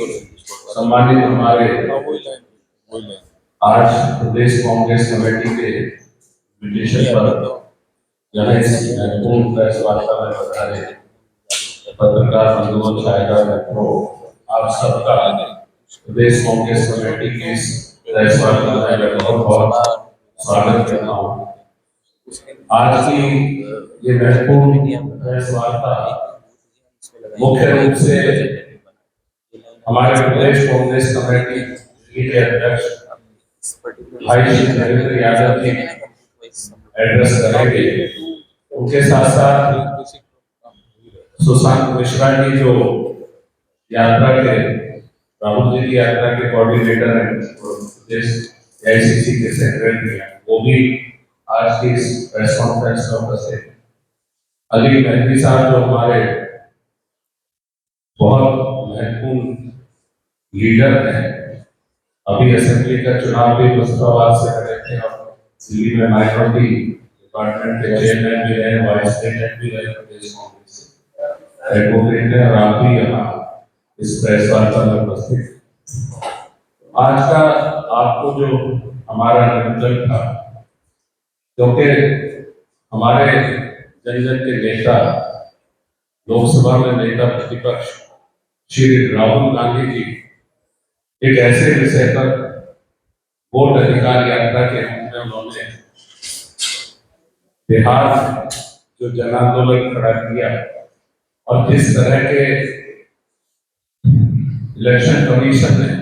सम्मानित हमारे आज प्रदेश कांग्रेस कमेटी के इन्विटेशन पर यहाँ इस महत्वपूर्ण प्रेस वार्ता में बता रहे पत्रकार बंधुओं, छायाकार मित्रों, आप सबका प्रदेश कांग्रेस कमेटी की इस प्रेस वार्ता में बहुत बहुत स्वागत करता हूँ। आज की ये महत्वपूर्ण प्रेस वार्ता मुख्य रूप से हमारे प्रदेश कांग्रेस कमेटी के अध्यक्ष भाई श्री नरेंद्र यादव जी एड्रेस करेंगे। उनके साथ साथ सुशांत मिश्रा जी जो यात्रा के राहुल जी की यात्रा के कोऑर्डिनेटर हैं, प्रदेश एआईसीसी के सेक्रेटरी हैं, वो भी आज की इस प्रेस कॉन्फ्रेंस में उपस्थित। अली मेहदी साहब जो हमारे बहुत महत्वपूर्ण लीडर हैं, अभी असेंबली का चुनाव भी मुस्तफाबाद से कर रहे थे और दिल्ली में माइनॉरिटी डिपार्टमेंट के चेयरमैन भी रहे, वाइस प्रेसिडेंट भी रहे प्रदेश कांग्रेस से। एडवोकेट है और आप भी यहाँ इस प्रेस वार्ता में उपस्थित। आज का आपको जो हमारा निमंत्रण था, क्योंकि हमारे जन जन के नेता, लोकसभा में नेता प्रतिपक्ष श्री राहुल गांधी जी एक ऐसे विषय पर वोट अधिकार यात्रा के रूप में उन्होंने बिहार जो जन आंदोलन खड़ा किया और जिस तरह के इलेक्शन कमीशन ने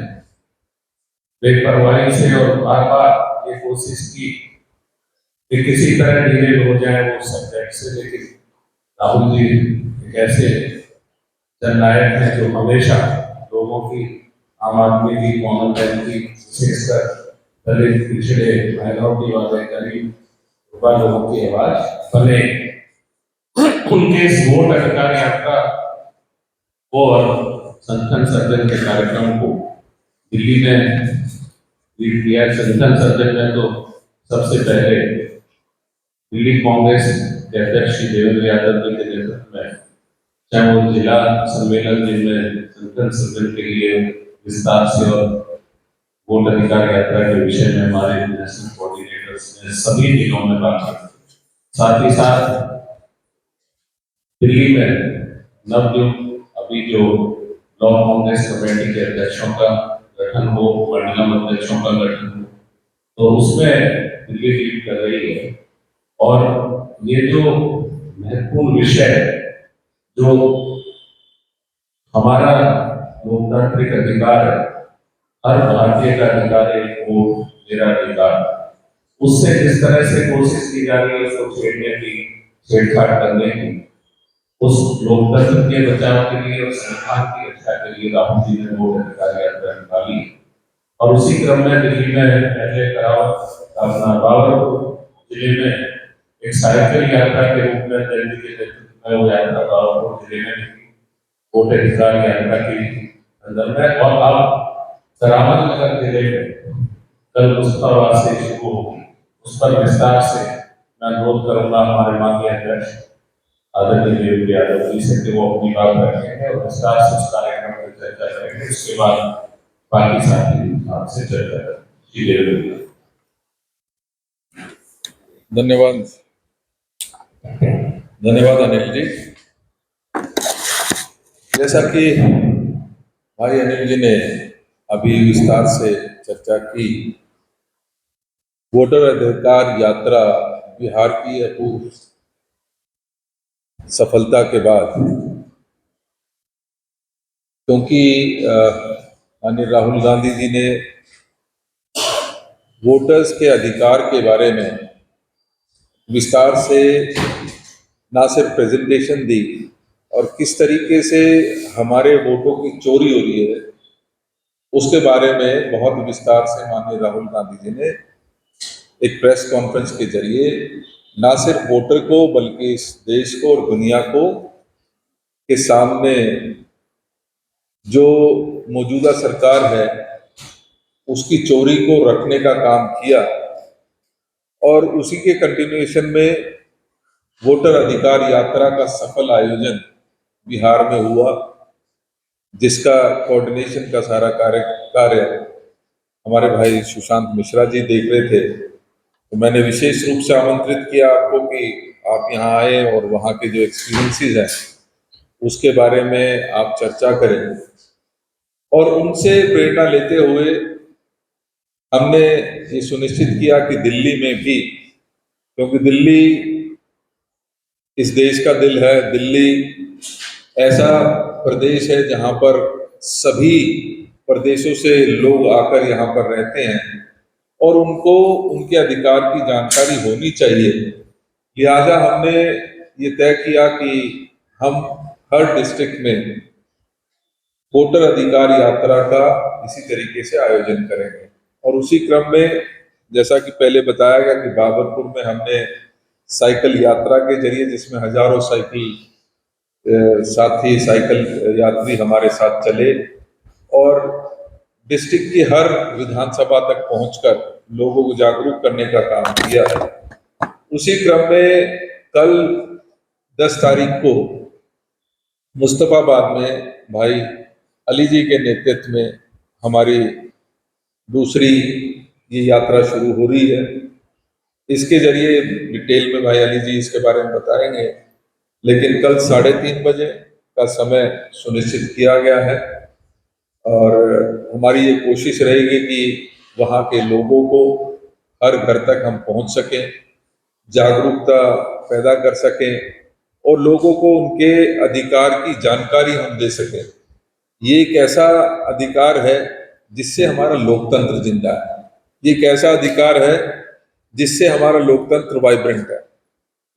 बेपरवाही से और बार बार ये कोशिश की कि किसी तरह डिले हो जाए वो सब्जेक्ट से, लेकिन राहुल जी एक ऐसे जननायक हैं जो हमेशा लोगों की, आम आदमी की, कॉमन मैन की, विशेषकर दलित, पिछड़े, माइनॉरिटी वाले, गरीब लोगों की आवाज बने। उनके इस वोट अधिकार यात्रा और संगठन सर्जन के कार्यक्रम को दिल्ली में लीड किया। संगठन सर्जन में तो सबसे पहले दिल्ली कांग्रेस के अध्यक्ष श्री देवेंद्र यादव जी के नेतृत्व में, चाहे वो जिला सम्मेलन जिनमें संगठन सर्जन के लिए विस्तार से और वोट अधिकार यात्रा के विषय में हमारे नेशनल कोऑर्डिनेटर्स ने सभी जिलों में बात की। साथ ही साथ दिल्ली में नवनियुक्त अभी जो ब्लॉक कांग्रेस कमेटी के अध्यक्षों का गठन हो, मंडलम अध्यक्षों का गठन हो, तो उसमें दिल्ली लीड कर रही है। और ये जो महत्वपूर्ण विषय जो हमारा लोकतांत्रिक अधिकार है, हर भारतीय का अधिकार है वोट, मेरा अधिकार, उससे जिस तरह से कोशिश की जा रही है उसको छेड़ने की, छेड़छाड़ करने की, उस लोकतंत्र के बचाव के लिए और संविधान की रक्षा के लिए राहुल जी ने वोट अधिकार यात्रा निकाली। और उसी क्रम में दिल्ली में पहले अपना बाबरपुर जिले में एक साइकिल यात्रा के रूप में दिल्ली के नेतृत्व में वो यात्रा बाबरपुर जिले में वोट अधिकार यात्रा के अंदर में, और अब सरामत नगर जिले में कल मुस्तफाबाद से शुरू होगी। उस पर विस्तार से मैं अनुरोध करूंगा हमारे माननीय अध्यक्ष आदरणीय देवेंद्र यादव जी से कि वो अपनी बात रखेंगे और विस्तार से उस कार्यक्रम पर चर्चा करेंगे। उसके बाद बाकी साथी आपसे चर्चा करेंगे। धन्यवाद, धन्यवाद अनिल जी। जैसा कि भाई अनिल जी ने अभी विस्तार से चर्चा की, वोटर अधिकार यात्रा बिहार की अपूर्व सफलता के बाद, क्योंकि माननीय राहुल गांधी जी ने वोटर्स के अधिकार के बारे में विस्तार से ना सिर्फ प्रेजेंटेशन दी और किस तरीके से हमारे वोटों की चोरी हो रही है उसके बारे में बहुत विस्तार से माननीय राहुल गांधी जी ने एक प्रेस कॉन्फ्रेंस के जरिए ना सिर्फ वोटर को बल्कि इस देश को और दुनिया को के सामने जो मौजूदा सरकार है उसकी चोरी को रखने का काम किया। और उसी के कंटिन्यूएशन में वोटर अधिकार यात्रा का सफल आयोजन बिहार में हुआ। जिसका कोऑर्डिनेशन का सारा कार्य हमारे भाई सुशांत मिश्रा जी देख रहे थे। तो मैंने विशेष रूप से आमंत्रित किया आपको कि आप यहाँ आए और वहाँ के जो एक्सपीरियंसेस हैं उसके बारे में आप चर्चा करें, और उनसे प्रेरणा लेते हुए हमने ये सुनिश्चित किया कि दिल्ली में भी, क्योंकि दिल्ली इस देश का दिल है, दिल्ली ऐसा प्रदेश है जहाँ पर सभी प्रदेशों से लोग आकर यहाँ पर रहते हैं और उनको उनके अधिकार की जानकारी होनी चाहिए। लिहाजा हमने ये तय किया कि हम हर डिस्ट्रिक्ट में वोटर अधिकार यात्रा का इसी तरीके से आयोजन करेंगे। और उसी क्रम में जैसा कि पहले बताया गया कि बाबरपुर में हमने साइकिल यात्रा के जरिए, जिसमें हजारों साथी साइकिल यात्री हमारे साथ चले और डिस्ट्रिक्ट की हर विधानसभा तक पहुंचकर लोगों को जागरूक करने का काम किया है। उसी क्रम में कल 10 तारीख को मुस्तफाबाद में भाई अली जी के नेतृत्व में हमारी दूसरी ये यात्रा शुरू हो रही है। इसके जरिए डिटेल में भाई अली जी इसके बारे में बताएंगे, लेकिन कल 3:30 बजे का समय सुनिश्चित किया गया है और हमारी ये कोशिश रहेगी कि वहाँ के लोगों को हर घर तक हम पहुँच सकें, जागरूकता पैदा कर सकें और लोगों को उनके अधिकार की जानकारी हम दे सकें। ये एक ऐसा अधिकार है जिससे हमारा लोकतंत्र जिंदा है, ये एक ऐसा अधिकार है जिससे हमारा लोकतंत्र वाइब्रेंट है।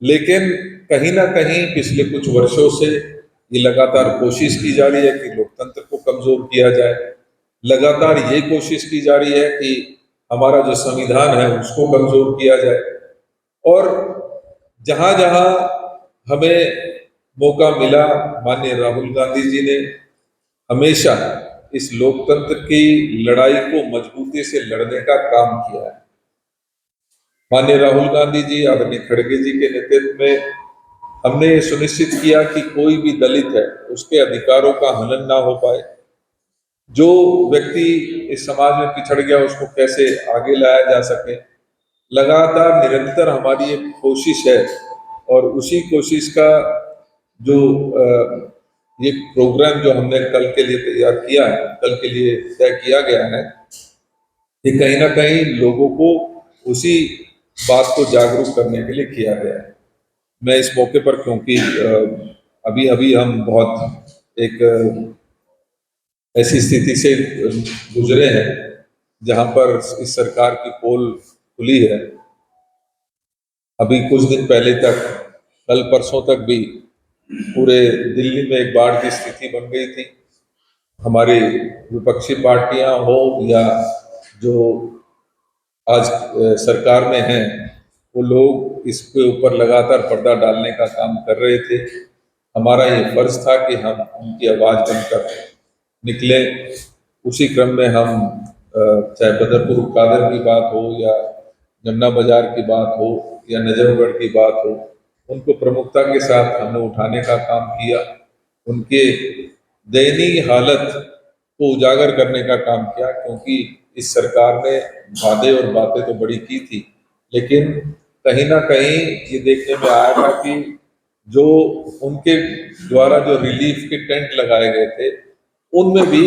लेकिन कहीं ना कहीं पिछले कुछ वर्षों से ये लगातार कोशिश की जा रही है कि लोकतंत्र को कमजोर किया जाए, लगातार ये कोशिश की जा रही है कि हमारा जो संविधान है उसको कमजोर किया जाए। और जहां जहां हमें मौका मिला, माननीय राहुल गांधी जी ने हमेशा इस लोकतंत्र की लड़ाई को मजबूती से लड़ने का काम किया है। माननीय राहुल गांधी जी, आदरणीय खड़गे जी के नेतृत्व में हमने ये सुनिश्चित किया कि कोई भी दलित है उसके अधिकारों का हनन ना हो पाए। जो व्यक्ति इस समाज में पिछड़ गया उसको कैसे आगे लाया जा सके, लगातार निरंतर हमारी एक कोशिश है। और उसी कोशिश का जो ये प्रोग्राम जो हमने कल के लिए तैयार किया है, कल के लिए तय किया गया है, ये कहीं ना कहीं लोगों को उसी बात को जागरूक करने के लिए किया गया है। मैं इस मौके पर, क्योंकि अभी अभी हम बहुत एक ऐसी स्थिति से गुजरे हैं जहां पर इस सरकार की पोल खुली है। अभी कुछ दिन पहले तक, कल परसों तक भी पूरे दिल्ली में एक बाढ़ की स्थिति बन गई थी। हमारी विपक्षी पार्टियां हो या जो आज सरकार में हैं, वो लोग इसके ऊपर लगातार पर्दा डालने का काम कर रहे थे। हमारा ये फर्ज था कि हम उनकी आवाज़ बनकर निकले। उसी क्रम में हम चाहे बदरपुर कादर की बात हो या जमुना बाजार की बात हो या नजफगढ़ की बात हो, उनको प्रमुखता के साथ हमने उठाने का काम किया। उनके दयनीय हालत को उजागर करने का काम किया, क्योंकि इस सरकार ने वादे और बातें तो बड़ी की थी, लेकिन कहीं ना कहीं ये देखने में आया था कि जो उनके द्वारा जो रिलीफ के टेंट लगाए गए थे उनमें भी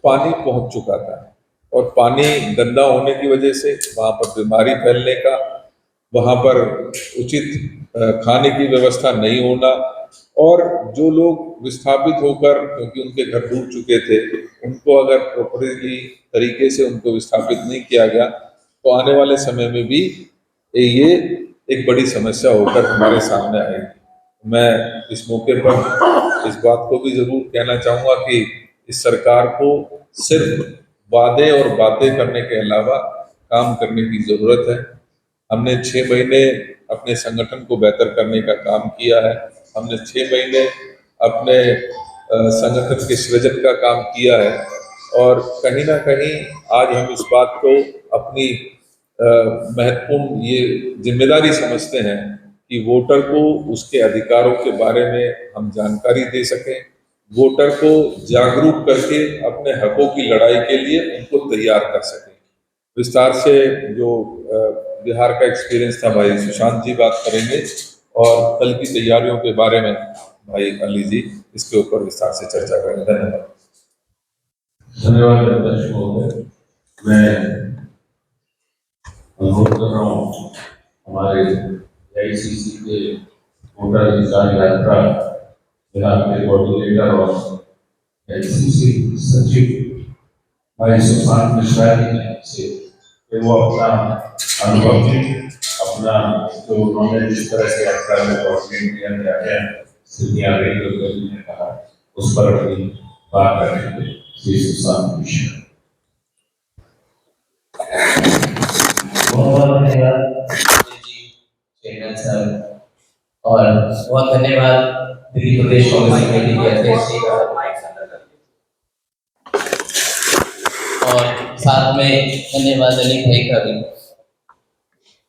पानी पहुंच चुका था। और पानी गंदा होने की वजह से वहां पर बीमारी फैलने का, वहां पर उचित खाने की व्यवस्था नहीं होना, और जो लोग विस्थापित होकर, क्योंकि उनके घर डूब चुके थे, उनको अगर प्रॉपरली तरीके से उनको विस्थापित नहीं किया गया तो आने वाले समय में भी ये एक बड़ी समस्या होकर हमारे सामने आएगी। मैं इस मौके पर इस बात को भी जरूर कहना चाहूँगा कि इस सरकार को सिर्फ वादे और बातें करने के अलावा काम करने की जरूरत है। हमने 6 महीने अपने संगठन को बेहतर करने का काम किया है। हमने 6 महीने अपने संगठन के सृजन का काम किया है, और कहीं ना कहीं आज हम इस बात को अपनी महत्वपूर्ण ये जिम्मेदारी समझते हैं कि वोटर को उसके अधिकारों के बारे में हम जानकारी दे सकें, वोटर को जागरूक करके अपने हकों की लड़ाई के लिए उनको तैयार कर सकें। विस्तार से जो बिहार का एक्सपीरियंस था भाई सुशांत जी बात करेंगे, और कल की तैयारियों के बारे में भाई अली जी इसके ऊपर विस्तार से चर्चा करेंगे। धन्यवाद। धन्यवाद अध्यक्ष महोदय। मैं अनुरोध कर रहा हूँ हमारे AICC के वोटर अधिकार यात्रा बिहार के कोऑर्डिनेटर और AICC सचिव भाई सुशांत मिश्रा जी से कि वो अपना अनुभव अपना जो उन्होंने जिस तरह से यात्रा में कोऑर्डिनेट किया क्या क्या स्थितियाँ रही तो ने कहा उस पर अपनी बात रखेंगे श्री सुशांत मिश्रा। बहुत बहुत धन्यवाद चेयरमैन सर, और बहुत धन्यवाद दिल्ली प्रदेश कांग्रेस कमेटी के अध्यक्ष जी का, और साथ में धन्यवाद अली भाई का भी।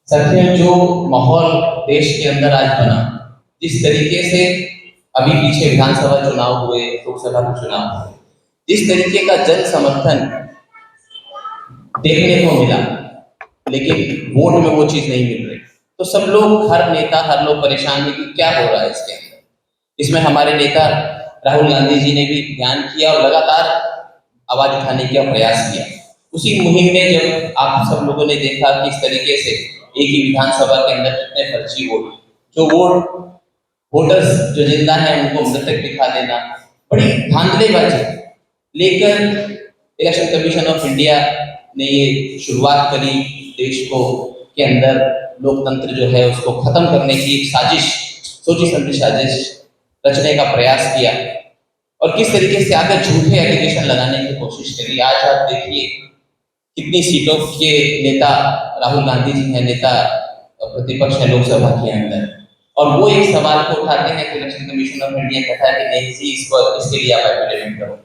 साथियों, जो माहौल देश के अंदर आज बना, जिस तरीके से अभी पीछे विधानसभा चुनाव हुए, लोकसभा के चुनाव हुए, जिस तरीके का जन समर्थन देखने को मिला, लेकिन वोट में वो चीज नहीं मिल रही, तो सब लोग, हर नेता, हर लोग परेशान है कि क्या हो रहा है इसके अंदर। इसमें हमारे नेता राहुल गांधी जी ने भी ध्यान किया और लगातार आवाज उठाने का प्रयास किया। उसी मुहिम में जब आप सब लोगों ने देखा कि इस तरीके से एक ही विधानसभा के अंदर कितने फर्जी वोट, जो वोटर्स जो जिंदा है उनको मृतक दिखा देना, बड़ी धांधलेबाजी लेकर इलेक्शन कमीशन ऑफ इंडिया ने ये शुरुआत करी देश को के अंदर लोकतंत्र जो है उसको खत्म करने की एक साजिश, सोची समझी साजिश रचने का प्रयास किया, और किस तरीके से आकर झूठे एलिगेशन लगाने की कोशिश करी। आज आप देखिए कितनी सीटों के नेता राहुल गांधी जी हैं, नेता प्रतिपक्ष है लोकसभा के अंदर, और वो एक सवाल को उठाते हैं कि इलेक्शन कमीशन ऑफ इंडिया कहता है कि नहीं जी इसके लिए आप एफिडेविट करो।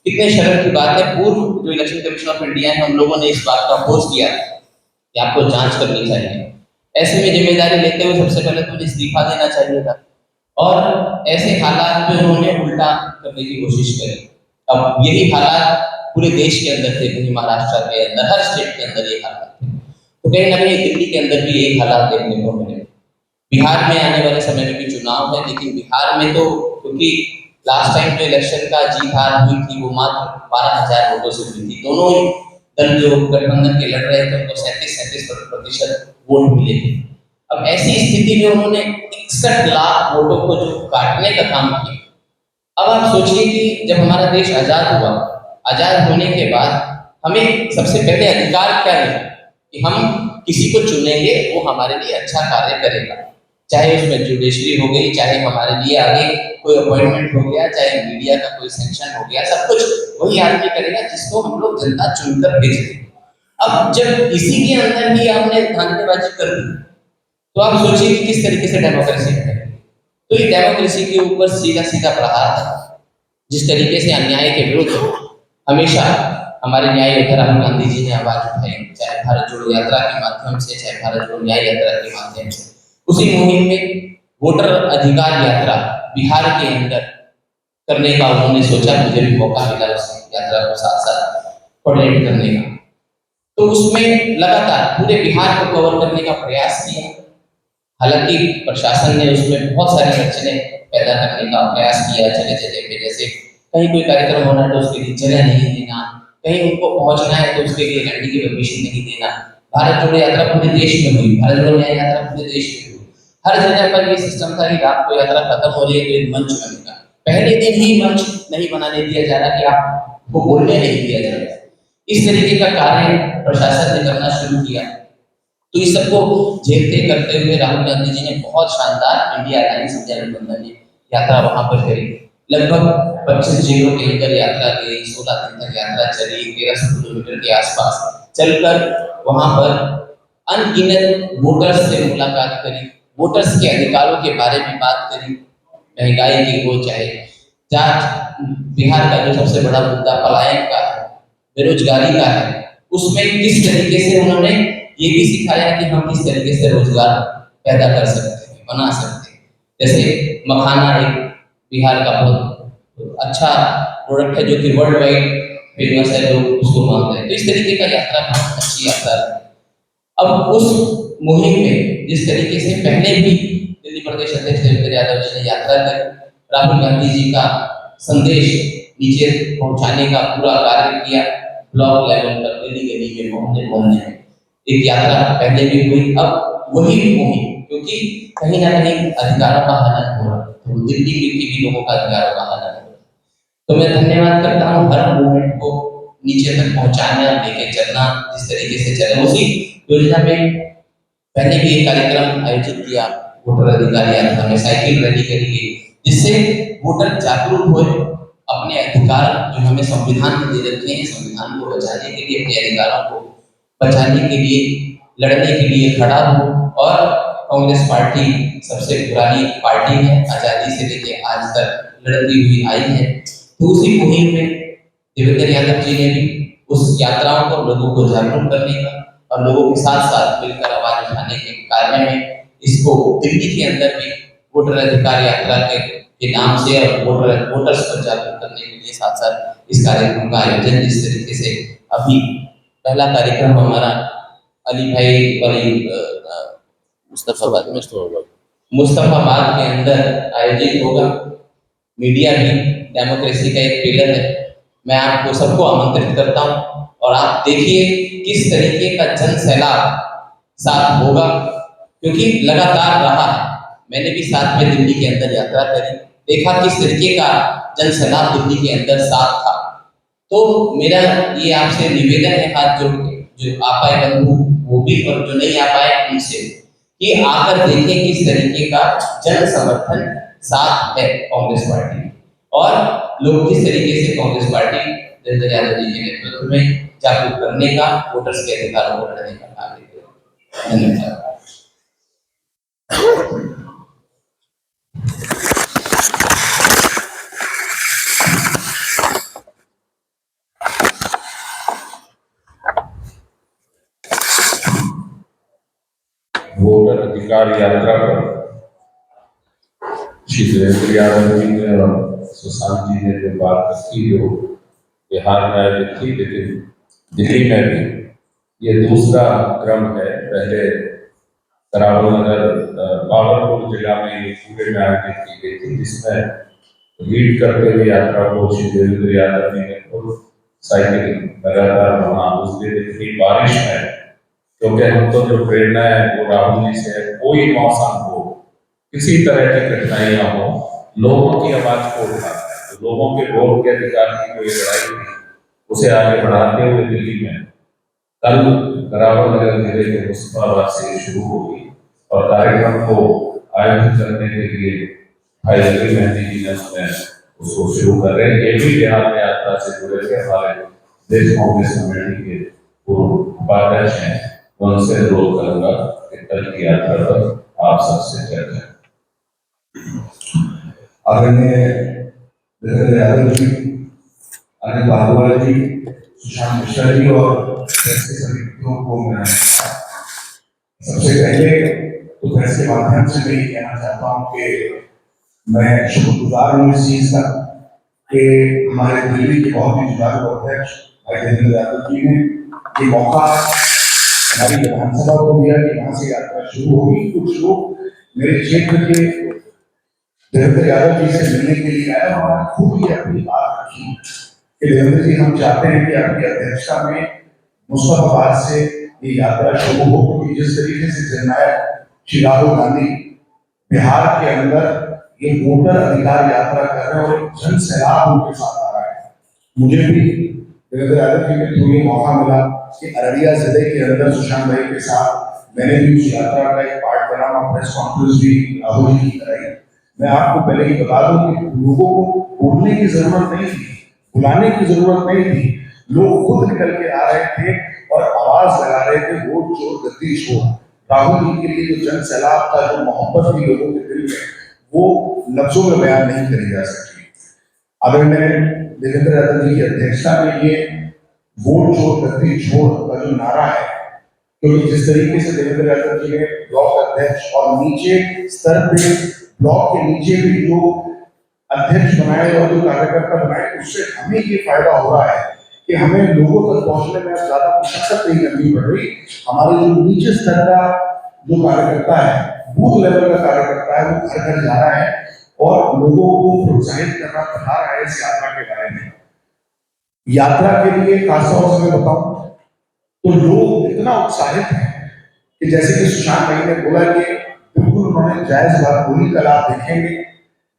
कितने शर्म की बात है, पूर्व जो इलेक्शन कमीशन ऑफ इंडिया है उन लोगों ने इस बात का अपोज किया कि आपको जांच करनी चाहिए। ऐसे में जिम्मेदारी लेते हुए सबसे पहले तो इस्तीफा देना चाहिए था, और ऐसे हालात में उन्होंने उल्टा करने की कोशिश करी। अब यही हालात पूरे देश के अंदर थे, कहीं महाराष्ट्र के अंदर, हर स्टेट के अंदर ये हालात थे, तो कहीं ना कहीं दिल्ली के अंदर भी यही हालात देखने को मिले। बिहार में आने वाले समय में भी चुनाव है, लेकिन बिहार में तो क्योंकि लास्ट टाइम जो इलेक्शन का जीत हार हुई थी वो मात्र 12,000 वोटों से हुई थी। दोनों ही दल जो गठबंधन के लड़ रहे थे उनको 37% वोट मिले थे। अब ऐसी स्थिति में उन्होंने 61 लाख वोटों को जो काटने का काम किया। अब आप सोचिए कि जब हमारा देश आजाद हुआ, आजाद होने के बाद हमें सबसे पहले अधिकार क्या है कि हम किसी को चुनेंगे, वो हमारे लिए अच्छा कार्य करेगा, चाहे उसमें जुडिशरी हो गई, चाहे हमारे लिए आगे कोई अपॉइंटमेंट हो गया, चाहे मीडिया का कोई सेंक्शन हो गया, सब कुछ वही आदमी करेगा जिसको हम लोग जनता चुनकर भेजेंगे। अब जब इसी के अंदर ही आपने धांधलेबाजी कर दी, तो आप सोचिए कि किस तरीके से डेमोक्रेसी है। तो ये डेमोक्रेसी के ऊपर सीधा सीधा प्रहार था। जिस तरीके से अन्याय के विरुद्ध हमेशा हमारे न्याय योद्धा राहुल गांधी जी ने आवाज उठाई, चाहे भारत जोड़ो यात्रा के माध्यम से, चाहे भारत जोड़ो न्याय यात्रा के माध्यम से। उसी मुहिम में वोटर अधिकार यात्रा बिहार के अंदर करने का उन्होंने सोचा, मुझे भी मौका मिला उस यात्रा को साथ साथ कोऑर्डिनेट करने का। तो उसमें लगातार पूरे बिहार को कवर करने का प्रयास किया। हालांकि प्रशासन ने उसमें बहुत सारी अड़चने पैदा करने का प्रयास किया जगह जगह पे, जैसे कहीं कोई कार्यक्रम होना है तो उसके लिए जगह नहीं देना, कहीं उनको पहुंचना है तो उसके लिए घंटे की परमिशन नहीं देना। भारत जोड़ो यात्रा पूरे देश में हुई, भारत जोड़ो न्याय यात्रा पूरे देश में हुई। हर जगह पर ये सिस्टम था कि रात को यात्रा खत्म हो रही है तो एक मंच बनेगा, पहले दिन ही मंच नहीं बनाने दिया जा रहा कि आपको बोलने नहीं दिया जा रहा। इस तरीके का कार्य प्रशासन ने करना शुरू किया। तो इस सबको झेलते करते हुए राहुल गांधी जी ने बहुत शानदार इंडिया अलायंस इंडिया गठबंधन ने यात्रा वहां पर करी। लगभग 25 जिलों के अंदर यात्रा गई, 16 दिन तक यात्रा चली, 1300 किलोमीटर के आसपास चलकर वहां पर अनगिनत वोटर्स से मुलाकात करी, वोटर्स के अधिकारों के बारे में बात करी, महंगाई की हो, चाहे जाट बिहार का जो सबसे बड़ा मुद्दा पलायन का है, बेरोजगारी का है, उसमें किस तरीके से उन्होंने ये भी सिखाया कि हम किस तरीके से रोजगार पैदा कर सकते हैं, बना सकते हैं। जैसे मखाना एक बिहार का बहुत अच्छा प्रोडक्ट है जो कि वर्ल्ड वाइड फेमस है, लोग उसको मांग रहे हैं। तो इस तरीके का यात्रा बहुत अच्छी यात्रा है। अब उस मुहिम में जिस तरीके से पहले भी दिल्ली प्रदेश अध्यक्ष देवेंद्र यादव जी ने यात्रा कर राहुल गांधी जी का संदेश नीचे पहुंचाने का पूरा कार्य किया, ब्लॉक लेवल पर गली गली में मोहल्ले मोहल्ले में एक यात्रा पहले भी हुई। अब वही मुहिम, क्योंकि कहीं ना कहीं अधिकारों का हनन हो रहा है, तो दिल्ली में भी लोगों का अधिकारों का हनन हो रहा है। तो मैं धन्यवाद करता हूँ हर मूवमेंट को नीचे तक पहुंचाना, लेके चलना, जिस तरीके से चले। उसी योजना में पहले भी एक कार्यक्रम आयोजित किया, वोटर अधिकार यात्रा में साइकिल रैली करी गई, जिससे वोटर जागरूक हुए, अपने अधिकार जो हमें संविधान में दे रखे हैं, संविधान को बचाने के लिए, अपने अधिकारों को बचाने के लिए, लड़ने के लिए खड़ा हो। और कांग्रेस पार्टी सबसे पुरानी पार्टी है, आजादी से लेकर आज तक लड़ती हुई आई है। तो उसी मुहिम में देवेंद्र यादव जी ने भी उस यात्राओं को, लोगों को जागरूक करने का और लोगों के साथ साथ मिलकर आवाज उठाने के कार्य में इसको दिल्ली के अंदर भी वोटर अधिकार यात्रा के नाम से और वोटर्स को जागरूक करने के लिए साथ साथ इस कार्यक्रम का आयोजन, जिस तरीके से अभी पहला कार्यक्रम हमारा अली भाई वाली मुस्तफाबाद के अंदर आयोजित होगा। मीडिया भी डेमोक्रेसी का एक पिलर है। मैं आपको सबको आमंत्रित करता हूं और आप देखिए किस तरीके का जन सैलाब साथ होगा, क्योंकि लगातार रहा है। मैंने भी साथ में दिल्ली के अंदर यात्रा करी, देखा किस तरीके का जन सैलाब दिल्ली के अंदर साथ था। तो मेरा ये आपसे निवेदन है, हाथ जोड़ के, जो आ पाए बंधु वो भी और जो नहीं आ पाए उनसे, कि आकर देखें किस तरीके का जन समर्थन साथ है कांग्रेस पार्टी, और लोग किस तरीके से कांग्रेस पार्टी देवेंद्र यादव जी के नेतृत्व में जागरूक करने का, वोटर्स के अधिकारों को लड़ने का कार्य करें। धन्यवाद। वोटर अधिकार यात्रा पर श्री देवेंद्र यादव जी ने और सुशांत जी ने जो बात की, जो बिहार में आयोजित थी, लेकिन दिल्ली में भी ये दूसरा क्रम है। पहले करावल नगर बाबरपुर जिला में ये पूरे में आयोजित की गई थी, जिसमें लीड करते हुए यात्रा को श्री देवेंद्र यादव जी ने खुद साइकिल लगातार वहाँ उस दिन इतनी बारिश में, क्योंकि हम तो जो प्रेरणा है वो राहुल जी से है, कोई मौसम हो, किसी तरह की कठिनाइयां हो, लोगों की आवाज को उठाना है। तो लोगों के वोट के अधिकार की जो लड़ाई थी उसे आगे बढ़ाते हुए दिल्ली में कल करावल नगर जिले के मुस्तफाबाद से शुरू होगी और कार्यक्रम को आयोजित करने के लिए भाई अली मेहंदी जी ने उसको शुरू कर रहे हैं। ये भी बिहार में यात्रा से जुड़े थे, हमारे देश कांग्रेस कमेटी के पूर्व उपाध्यक्ष हैं, उनसे अनुरोध करूंगा कि कल की यात्रा पर आप सबसे चर्चा। आदरणीय देवेंद्र यादव जी, अनिल बालवाल जी, सुशांत मिश्रा जी और ऐसे सभी व्यक्तियों को मैं सबसे पहले तो प्रेस के माध्यम से मैं ये कहना चाहता हूँ कि मैं शुक्रगुजार हूँ इस चीज का कि हमारे दिल्ली के बहुत ही जुझारू अध्यक्ष भाई देवेंद्र यादव जी ने ये मौका हमारी विधानसभा को दिया कि वहां से यात्रा शुरू होगी। कुछ लोग मेरे क्षेत्र के देवेंद्र यादव जी से मिलने के लिए आए और खुद ही अपनी बात रखी कि देवेंद्र जी, हम चाहते हैं कि आपकी अध्यक्षता में मुस्तफाबाद से ये यात्रा शुरू हो, क्योंकि जिस तरीके से जननायक श्री राहुल गांधी बिहार के अंदर ये वोटर अधिकार यात्रा कर रहे हैं और जन सैलाब उनके साथ आ रहा है। मुझे भी देवेंद्र यादव जी के थ्रू ये मौका मिला कि अररिया जिले के अंदर सुशांत भाई के साथ मैंने भी उस यात्रा का एक पार्ट बना और प्रेस कॉन्फ्रेंस भी राहुल जी की कराई। मैं आपको पहले ही बता दूं कि लोगों को बोलने की जरूरत नहीं थी, बुलाने की जरूरत नहीं थी, लोग खुद निकल के आ रहे थे और आवाज लगा रहे थे, वोट चोर गद्दी छोड़। राहुल जी के लिए जो जन सैलाब का जो मोहब्बत थी लोगों के दिल में, वो लफ्जों में बयान नहीं करी जा सकती। आदरणीय देवेंद्र यादव जी की अध्यक्षता में ये वोट चोर गद्दी छोड़ का जो नारा है, क्योंकि जिस तरीके से देवेंद्र यादव जी ने ब्लॉक अध्यक्ष और नीचे स्तर पे ब्लॉक के नीचे भी जो अध्यक्ष बनाए और जो कार्यकर्ता बनाए, उससे हमें ये फायदा हो रहा है कि हमें लोगों तक पहुंचने में अब ज्यादा मशक्कत नहीं करनी पड़ रही। हमारे जो नीचे स्तर का जो कार्यकर्ता है, बूथ लेवल का कार्यकर्ता है, वो घर घर जा रहा है और लोगों को प्रोत्साहित करना बता रहा है इस यात्रा के बारे में। यात्रा के लिए खासतौर से मैं बताऊं तो लोग इतना उत्साहित हैं कि जैसे कि सुशांत भाई ने बोला कि बिल्कुल उन्होंने जायज बात बोली। कल आप देखेंगे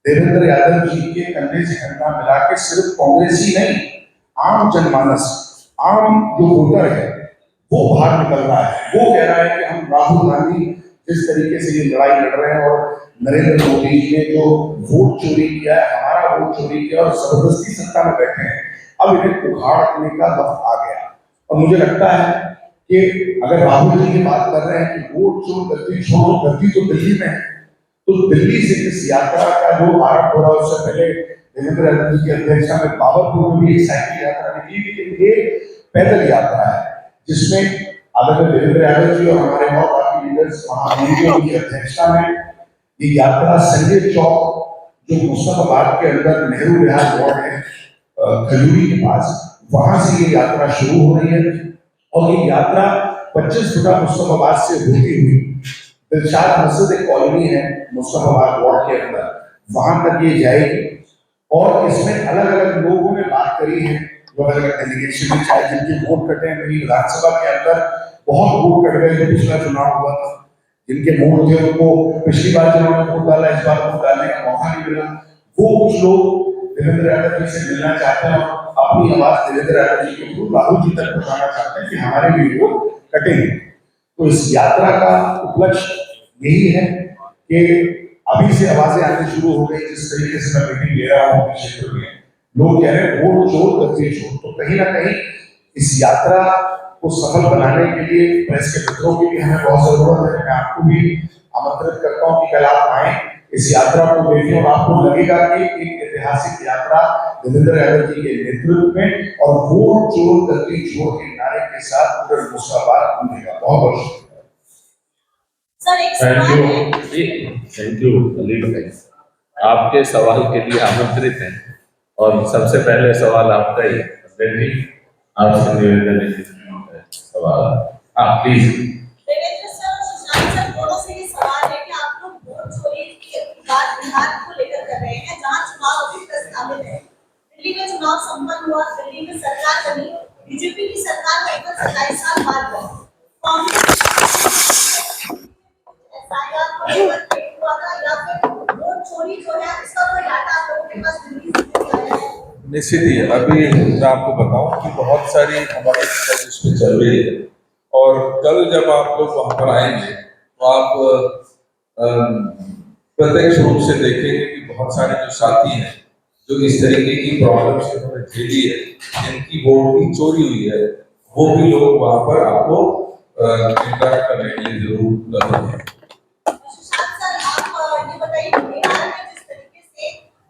देवेंद्र यादव जी के कंधे से कंधा मिला के सिर्फ कांग्रेस ही नहीं, आम जनमानस, आम जो वोटर है वो बाहर निकल रहा है। वो कह रहा है कि हम राहुल गांधी जिस तरीके से ये लड़ाई लड़ रहे हैं और नरेंद्र मोदी जी ने जो वोट चोरी किया है, हमारा वोट चोरी किया और जबरदस्ती सत्ता में बैठे हैं, अब इन्हें उखाड़ने का वक्त आ गया। और मुझे लगता है कि अगर राहुल जी की बात कर रहे हैं कि वोट चोर गलती छोड़ो, गलती तो दिल्ली में है, तो दिल्ली से इस यात्रा का जो आरंभ हो रहा है उससे पहले देवेंद्र यादव जी की अध्यक्षता में बाबरपुर में भी एक साइकिल यात्रा निकली, लेकिन ये पैदल यात्रा है जिसमें आदरणीय देवेंद्र यादव जी और हमारे और बाकी लीडर्स महामंत्रियों की अध्यक्षता में ये यात्रा संजय चौक जो मुस्तफाबाद के अंदर नेहरू विहार वार्ड है खजूरी के पास, वहां से ये यात्रा शुरू हो रही है। और ये यात्रा 25 फुटा मुस्तफाबाद से होती हुई दिलशाद मस्जिद एक कॉलोनी है मुस्तफाबाद वार्ड के अंदर, वहां तक ये जाएगी। और इसमें अलग अलग लोगों ने बात करी है, जो अलग अलग डेलीगेशन में, चाहे जिनके वोट कटे हैं, मेरी विधानसभा के अंदर बहुत वोट कट गए जो पिछला चुनाव हुआ था, जिनके वोट थे उनको पिछली बार जिन्होंने वोट डाला इस बार वोट डालने का मौका नहीं मिला। वो कुछ लोग देवेंद्र यादव जी से मिलना चाहते हैं और अपनी आवाज देवेंद्र यादव जी के थ्रू राहुल जी तक पहुंचाना चाहते हैं कि हमारे भी वोट कटेंगे। तो इस यात्रा का उपलक्ष्य यही है कि अभी से आवाजें आनी शुरू हो गई। जिस तरीके से मैं मीटिंग ले रहा हूँ क्षेत्र में, लोग कह रहे हैं वोट चोर गलती चोर। तो कहीं ना कहीं इस यात्रा को सफल बनाने के लिए प्रेस के मित्रों की भी हमें बहुत जरूरत है। मैं आपको भी आमंत्रित करता हूँ कि कल आप आए, इस यात्रा को देखें और आपको लगेगा कि एक ऐतिहासिक यात्रा देवेंद्र यादव जी के नेतृत्व में और वोट चोर गलती चोर के नारे के साथ पूरे मुस्तफाबाद घूमेगा। बहुत बहुत शुक्रिया। थैंक यू अली भाई, आपके सवाल के लिए आमंत्रित हैं और सबसे पहले सवाल आपका ही है। आपसे निवेदन है सवाल, आप please. Devendra sir, Sushant sir दोनों से ये सवाल है कि आप लोग वोट चोरी की बात बिहार को लेकर कर रहे हैं, जहां चुनाव अभी प्रस्तावित है। दिल्ली में चुनाव संपन्न हुआ, दिल्ली में सरकार बनी, बीजेपी की सरकार लगभग 27 साल बाद हुआ। वोट चोरी जो है उसका कोई डाटा आप लोगों के पास दिल्ली से आया है? निश्चित ही अभी मैं आपको बताऊं कि बहुत सारी हमारी रिसर्च में चल रही है और कल जब आप लोग वहां पर आएंगे तो आप प्रत्यक्ष रूप से देखेंगे कि बहुत सारे जो साथी हैं जो इस तरीके की प्रॉब्लम से उन्होंने झेली है, जिनकी वोट की चोरी हुई है, वो भी लोग वहां पर आपको इंटरेक्ट करने के लिए जरूर लगे हैं।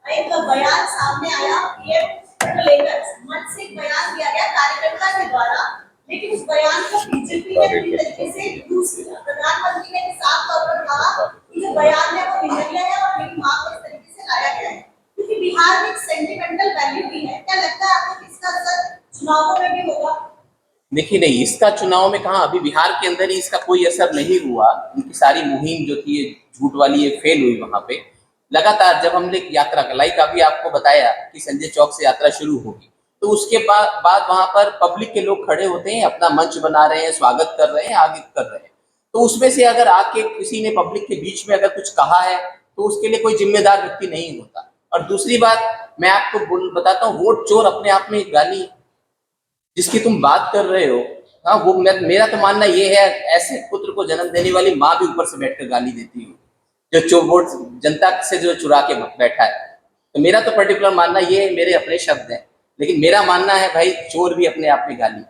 एक बयान सामने आया पीएम को लेकर, मंच से एक बयान दिया गया कार्यकर्ता के द्वारा, लेकिन उस बयान को बीजेपी ने पूरी तरीके से यूज किया। प्रधानमंत्री ने साफ तौर पर कहा कि जो बयान है वो निर्दलीय है और मेरी मां को इस तरीके से लाया गया है, क्योंकि बिहार में एक सेंटिमेंटल वैल्यू भी है। क्या लगता है आपको इसका असर चुनावों में भी होगा? देखिए नहीं, इसका चुनाव में कहा, अभी बिहार के अंदर ही इसका कोई असर नहीं हुआ। उनकी सारी मुहिम जो थी झूठ वाली, ये फेल हुई। वहां पे लगातार जब हमने यात्रा का लाइक अभी आपको बताया कि संजय चौक से यात्रा शुरू होगी, तो उसके बाद वहां पर पब्लिक के लोग खड़े होते हैं, अपना मंच बना रहे हैं, स्वागत कर रहे हैं, आगे कर रहे हैं। तो उसमें से अगर आके किसी ने पब्लिक के बीच में अगर कुछ कहा है तो उसके लिए कोई जिम्मेदार व्यक्ति नहीं होता। और दूसरी बात मैं आपको बताता हूँ, वोट चोर अपने आप में एक गाली जिसकी तुम बात कर रहे हो, हाँ, वो मेरा तो मानना ये है, ऐसे पुत्र को जन्म देने वाली माँ भी ऊपर से बैठकर गाली देती है जो वोट जनता से जो चुरा के बैठा है। तो मेरा तो पर्टिकुलर मानना ये है, मेरे अपने शब्द हैं, लेकिन मेरा मानना है भाई चोर भी अपने आप में गाली।